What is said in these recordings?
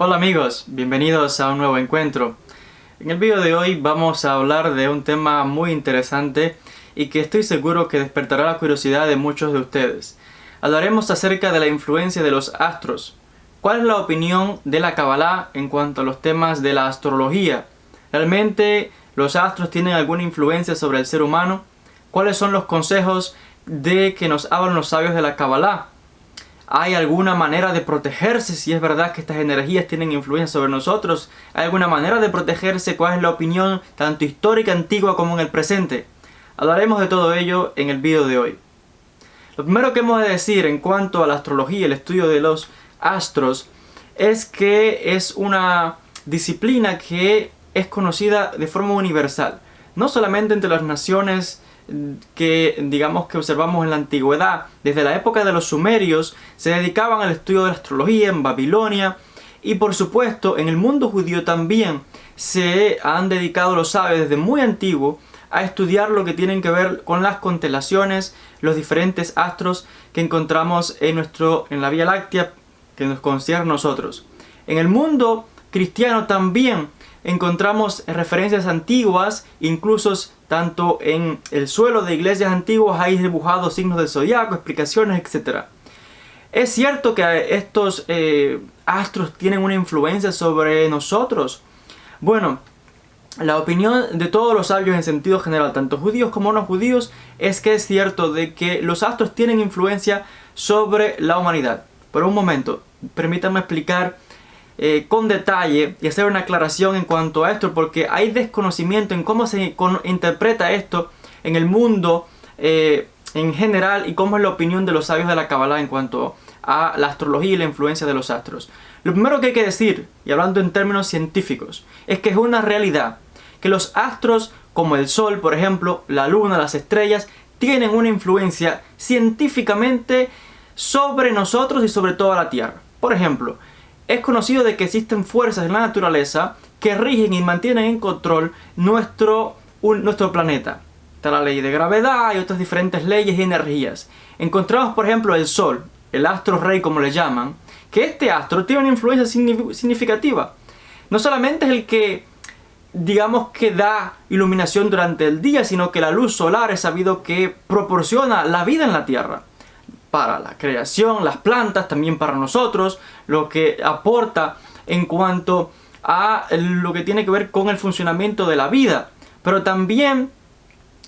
Hola amigos, bienvenidos a un nuevo encuentro. En el vídeo de hoy vamos a hablar de un tema muy interesante y que estoy seguro que despertará la curiosidad de muchos de ustedes. Hablaremos acerca de la influencia de los astros. ¿Cuál es la opinión de la Kabbalah en cuanto a los temas de la astrología? ¿Realmente los astros tienen alguna influencia sobre el ser humano? ¿Cuáles son los consejos de que nos hablan los sabios de la Kabbalah? ¿Hay alguna manera de protegerse si es verdad que estas energías tienen influencia sobre nosotros? ¿Hay alguna manera de protegerse? ¿Cuál es la opinión tanto histórica antigua como en el presente? Hablaremos de todo ello en el vídeo de hoy. Lo primero que hemos de decir en cuanto a la astrología, el estudio de los astros, es que es una disciplina que es conocida de forma universal. No solamente entre las naciones que digamos que observamos en la antigüedad. Desde la época de los sumerios se dedicaban al estudio de la astrología en Babilonia, y por supuesto en el mundo judío también se han dedicado los sabios desde muy antiguo a estudiar lo que tienen que ver con las constelaciones, los diferentes astros que encontramos en la Vía Láctea que nos concierne a nosotros. En el mundo cristiano también encontramos referencias antiguas, incluso tanto en el suelo de iglesias antiguas hay dibujados signos del zodiaco, explicaciones, etc. ¿Es cierto que estos astros tienen una influencia sobre nosotros? Bueno, la opinión de todos los sabios en sentido general, tanto judíos como no judíos, es que es cierto de que los astros tienen influencia sobre la humanidad. Por un momento, permítanme explicar con detalle y hacer una aclaración en cuanto a esto, porque hay desconocimiento en cómo se interpreta esto en el mundo en general y cómo es la opinión de los sabios de la Kabbalah en cuanto a la astrología y la influencia de los astros. Lo primero que hay que decir, y hablando en términos científicos, es que es una realidad que los astros como el Sol, por ejemplo, la Luna, las estrellas, tienen una influencia científicamente sobre nosotros y sobre toda la Tierra. Por ejemplo, es conocido de que existen fuerzas en la naturaleza que rigen y mantienen en control nuestro planeta. Está la ley de gravedad y otras diferentes leyes y energías. Encontramos, por ejemplo, el Sol, el astro rey como le llaman, que este astro tiene una influencia significativa. No solamente es el que, digamos, que da iluminación durante el día, sino que la luz solar es sabido que proporciona la vida en la Tierra. Para la creación, las plantas, también para nosotros, lo que aporta en cuanto a lo que tiene que ver con el funcionamiento de la vida. Pero también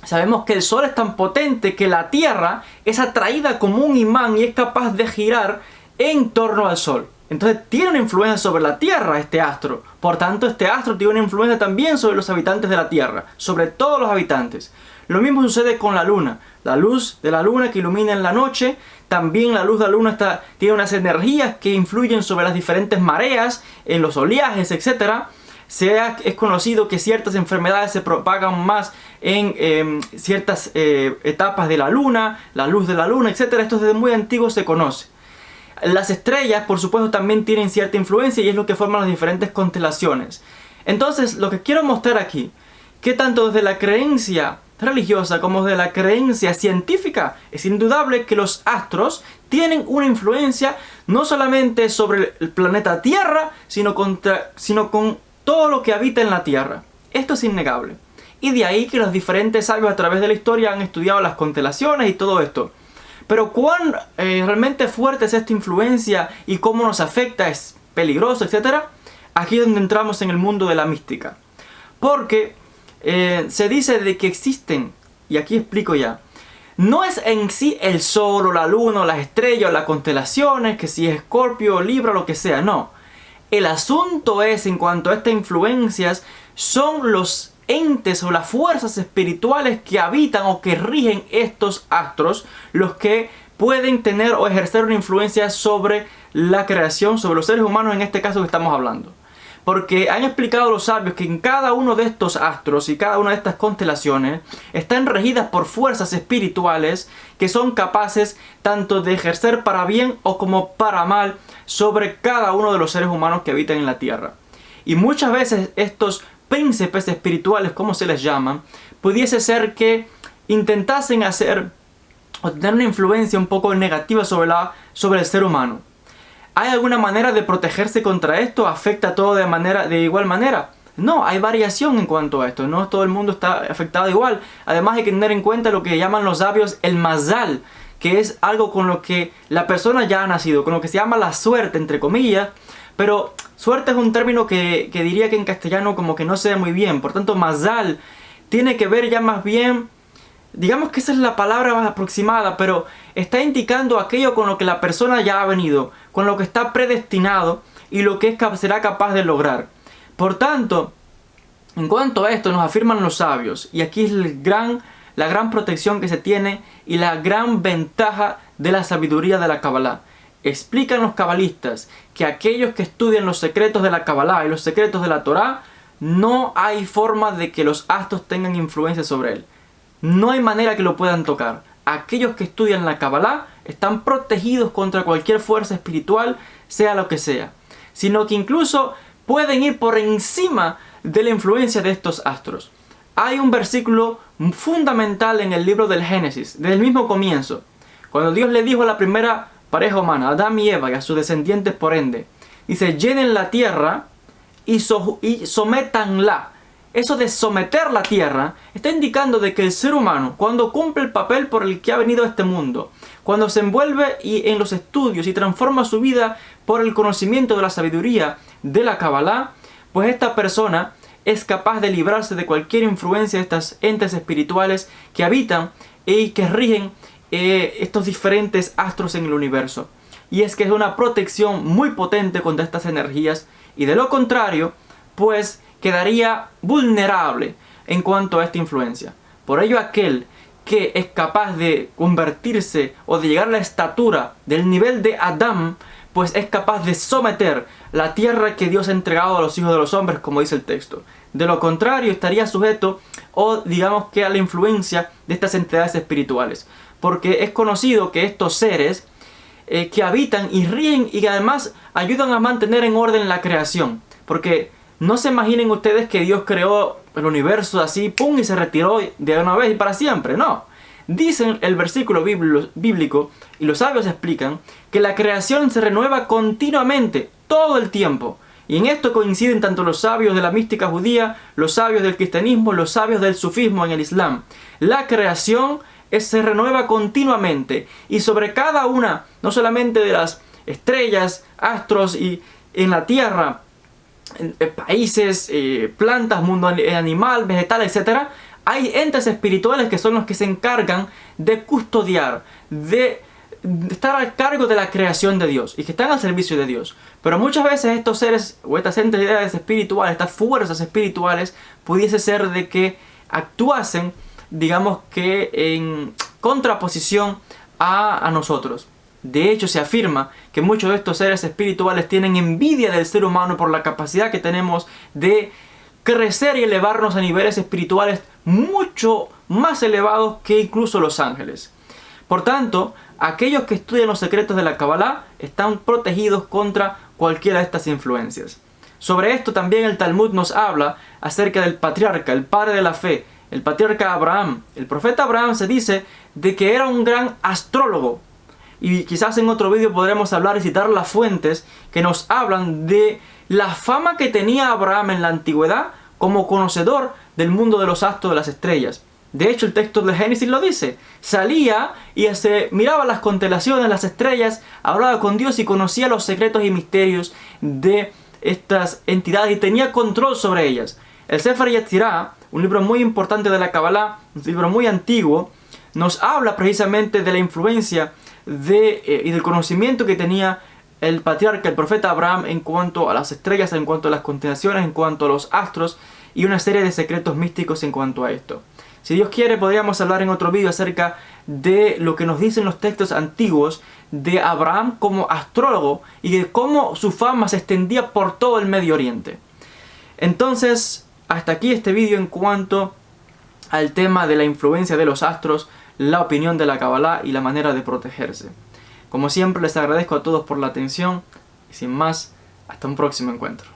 sabemos que el Sol es tan potente que la Tierra es atraída como un imán y es capaz de girar en torno al Sol. Entonces tiene una influencia sobre la Tierra este astro. Por tanto, este astro tiene una influencia también sobre los habitantes de la Tierra, sobre todos los habitantes. Lo mismo sucede con la Luna. La luz de la Luna que ilumina en la noche, también la luz de la Luna tiene unas energías que influyen sobre las diferentes mareas, en los oleajes, etc. Es conocido que ciertas enfermedades se propagan más en ciertas etapas de la luz de la Luna, etc. Esto desde muy antiguo se conoce. Las estrellas, por supuesto, también tienen cierta influencia y es lo que forman las diferentes constelaciones. Entonces, lo que quiero mostrar aquí, que tanto desde la creencia religiosa como desde la creencia científica, es indudable que los astros tienen una influencia no solamente sobre el planeta Tierra, sino con todo lo que habita en la Tierra. Esto es innegable. Y de ahí que los diferentes sabios a través de la historia han estudiado las constelaciones y todo esto. Pero cuán realmente fuerte es esta influencia y cómo nos afecta, es peligroso, etc. Aquí es donde entramos en el mundo de la mística. Porque se dice de que existen, y aquí explico ya, no es en sí el Sol o la Luna o las estrellas o las constelaciones, que si es Escorpio o Libra o lo que sea, no. El asunto es, en cuanto a estas influencias, son los entes o las fuerzas espirituales que habitan o que rigen estos astros, los que pueden tener o ejercer una influencia sobre la creación, sobre los seres humanos en este caso que estamos hablando. Porque han explicado los sabios que en cada uno de estos astros y cada una de estas constelaciones están regidas por fuerzas espirituales que son capaces tanto de ejercer para bien o como para mal sobre cada uno de los seres humanos que habitan en la Tierra. Y muchas veces estos príncipes espirituales, como se les llaman, pudiese ser que intentasen hacer o tener una influencia un poco negativa sobre el ser humano. ¿Hay alguna manera de protegerse contra esto? ¿Afecta todo de igual manera? No, hay variación en cuanto a esto. No todo el mundo está afectado igual. Además hay que tener en cuenta lo que llaman los sabios el mazal, que es algo con lo que la persona ya ha nacido, con lo que se llama la suerte, entre comillas. Pero suerte es un término que diría que en castellano como que no se ve muy bien. Por tanto, mazal tiene que ver ya más bien, digamos que esa es la palabra más aproximada, pero está indicando aquello con lo que la persona ya ha venido, con lo que está predestinado y lo que será capaz de lograr. Por tanto, en cuanto a esto nos afirman los sabios, y aquí es la gran protección que se tiene y la gran ventaja de la sabiduría de la Kabbalah. Explican los cabalistas que aquellos que estudian los secretos de la Kabbalah y los secretos de la Torá, no hay forma de que los astros tengan influencia sobre él. No hay manera que lo puedan tocar. Aquellos que estudian la Kabbalah están protegidos contra cualquier fuerza espiritual, sea lo que sea. Sino que incluso pueden ir por encima de la influencia de estos astros. Hay un versículo fundamental en el libro del Génesis, desde el mismo comienzo. Cuando Dios le dijo a la primera pareja humana, Adán y Eva, y a sus descendientes por ende, dice, llenen la tierra y sométanla. Eso de someter la tierra está indicando de que el ser humano, cuando cumple el papel por el que ha venido a este mundo, cuando se envuelve en los estudios y transforma su vida por el conocimiento de la sabiduría de la Kabbalah, pues esta persona es capaz de librarse de cualquier influencia de estas entes espirituales que habitan y que rigen estos diferentes astros en el universo. Y es que es una protección muy potente contra estas energías, y de lo contrario, pues quedaría vulnerable en cuanto a esta influencia. Por ello, aquel que es capaz de convertirse o de llegar a la estatura del nivel de Adán, pues es capaz de someter la tierra que Dios ha entregado a los hijos de los hombres, como dice el texto. De lo contrario, estaría sujeto, o digamos que a la influencia de estas entidades espirituales. Porque es conocido que estos seres que habitan y ríen y que además ayudan a mantener en orden la creación. Porque no se imaginen ustedes que Dios creó el universo así, pum, y se retiró de una vez y para siempre. No. Dicen el versículo bíblico, y los sabios explican, que la creación se renueva continuamente, todo el tiempo. Y en esto coinciden tanto los sabios de la mística judía, los sabios del cristianismo, los sabios del sufismo en el islam. La creación se renueva continuamente, y sobre cada una, no solamente de las estrellas, astros y en la tierra, países, plantas, mundo animal, vegetal, etc., hay entes espirituales que son los que se encargan de custodiar, de estar al cargo de la creación de Dios y que están al servicio de Dios. Pero muchas veces estos seres o estas entidades espirituales, estas fuerzas espirituales, pudiese ser de que actuasen, digamos que en contraposición a nosotros. De hecho, se afirma que muchos de estos seres espirituales tienen envidia del ser humano por la capacidad que tenemos de crecer y elevarnos a niveles espirituales mucho más elevados que incluso los ángeles. Por tanto, aquellos que estudian los secretos de la Kabbalah están protegidos contra cualquiera de estas influencias. Sobre esto también el Talmud nos habla acerca del patriarca, el padre de la fe, el patriarca Abraham. El profeta Abraham se dice de que era un gran astrólogo. Y quizás en otro vídeo podremos hablar y citar las fuentes que nos hablan de la fama que tenía Abraham en la antigüedad como conocedor del mundo de los astros, de las estrellas. De hecho, el texto de Génesis lo dice. Salía y miraba las constelaciones, las estrellas, hablaba con Dios y conocía los secretos y misterios de estas entidades y tenía control sobre ellas. El Sefer Yetzirah, un libro muy importante de la Kabbalah, un libro muy antiguo, nos habla precisamente de la influencia y del conocimiento que tenía el patriarca, el profeta Abraham, en cuanto a las estrellas, en cuanto a las constelaciones, en cuanto a los astros y una serie de secretos místicos en cuanto a esto. Si Dios quiere, podríamos hablar en otro vídeo acerca de lo que nos dicen los textos antiguos de Abraham como astrólogo y de cómo su fama se extendía por todo el Medio Oriente. Entonces, hasta aquí este vídeo en cuanto al tema de la influencia de los astros, la opinión de la Kabbalah y la manera de protegerse. Como siempre, les agradezco a todos por la atención y sin más, hasta un próximo encuentro.